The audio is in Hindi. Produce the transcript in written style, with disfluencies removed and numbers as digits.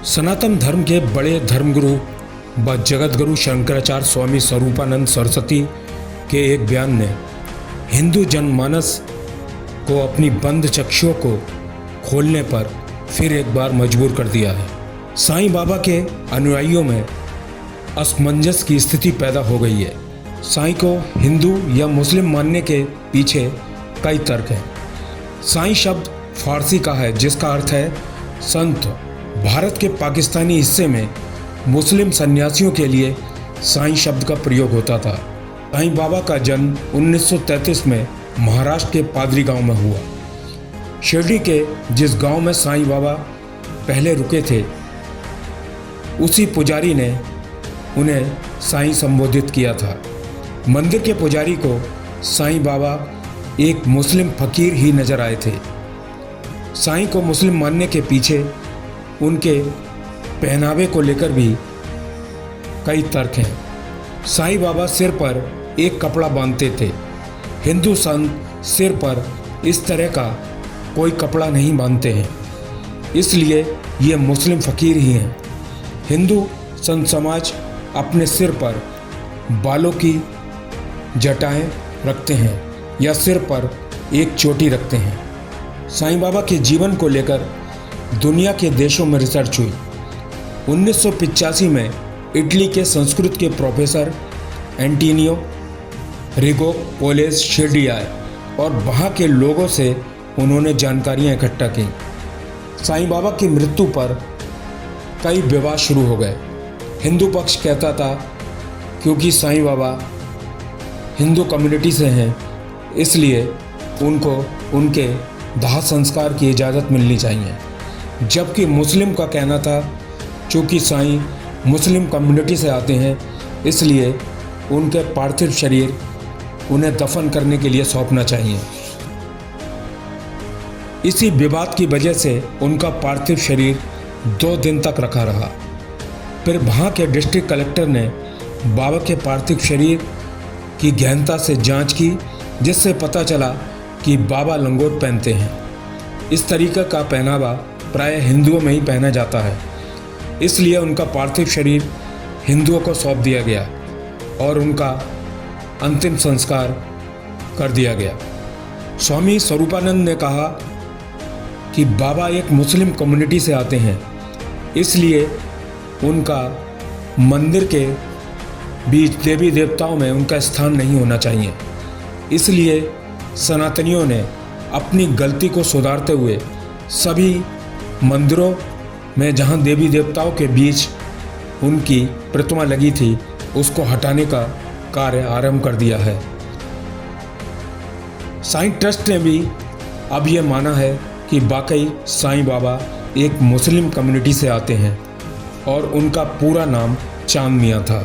सनातन धर्म के बड़े धर्मगुरु व जगतगुरु शंकराचार्य स्वामी स्वरूपानंद सरस्वती के एक बयान ने हिंदू जनमानस को अपनी बंद चक्षुओं को खोलने पर फिर एक बार मजबूर कर दिया है। साईं बाबा के अनुयायियों में असमंजस की स्थिति पैदा हो गई है। साईं को हिंदू या मुस्लिम मानने के पीछे कई तर्क हैं। साईं शब्द फारसी का है जिसका अर्थ है संत। भारत के पाकिस्तानी हिस्से में मुस्लिम सन्यासियों के लिए साईं शब्द का प्रयोग होता था। साईं बाबा का जन्म 1933 में महाराष्ट्र के पादरी गांव में हुआ। शिरडी के जिस गांव में साईं बाबा पहले रुके थे, उसी पुजारी ने उन्हें साईं संबोधित किया था। मंदिर के पुजारी को साईं बाबा एक मुस्लिम फकीर ही नजर आए थे। साईं को मुस्लिम मानने के पीछे उनके पहनावे को लेकर भी कई तर्क हैं। साईं बाबा सिर पर एक कपड़ा बांधते थे। हिंदू संत सिर पर इस तरह का कोई कपड़ा नहीं बांधते हैं, इसलिए ये मुस्लिम फकीर ही हैं। हिंदू संत समाज अपने सिर पर बालों की जटाएं रखते हैं या सिर पर एक चोटी रखते हैं। साईं बाबा के जीवन को लेकर दुनिया के देशों में रिसर्च हुई। 1985 में इटली के संस्कृत के प्रोफेसर एंटोनियो रिगो पोलेस शिरडी आए और वहाँ के लोगों से उन्होंने जानकारियाँ इकट्ठा की। साईं बाबा की मृत्यु पर कई विवाद शुरू हो गए। हिंदू पक्ष कहता था क्योंकि साईं बाबा हिंदू कम्युनिटी से हैं, इसलिए उनको उनके दाह संस्कार की इजाज़त मिलनी चाहिए। जबकि मुस्लिम का कहना था चूँकि साईं मुस्लिम कम्युनिटी से आते हैं, इसलिए उनके पार्थिव शरीर उन्हें दफन करने के लिए सौंपना चाहिए। इसी विवाद की वजह से उनका पार्थिव शरीर 2 दिन तक रखा रहा। फिर वहाँ के डिस्ट्रिक्ट कलेक्टर ने बाबा के पार्थिव शरीर की गहनता से जांच की, जिससे पता चला कि बाबा लंगोट पहनते हैं। इस तरीके का पहनावा प्राय हिंदुओं में ही पहना जाता है, इसलिए उनका पार्थिव शरीर हिंदुओं को सौंप दिया गया और उनका अंतिम संस्कार कर दिया गया। स्वामी स्वरूपानंद ने कहा कि बाबा एक मुस्लिम कम्युनिटी से आते हैं, इसलिए उनका मंदिर के बीच देवी देवताओं में उनका स्थान नहीं होना चाहिए। इसलिए सनातनियों ने अपनी गलती को सुधारते हुए सभी मंदिरों में जहां देवी देवताओं के बीच उनकी प्रतिमा लगी थी, उसको हटाने का कार्य आरंभ कर दिया है। साईं ट्रस्ट ने भी अब ये माना है कि वाकई साईं बाबा एक मुस्लिम कम्युनिटी से आते हैं और उनका पूरा नाम चांद मियां था।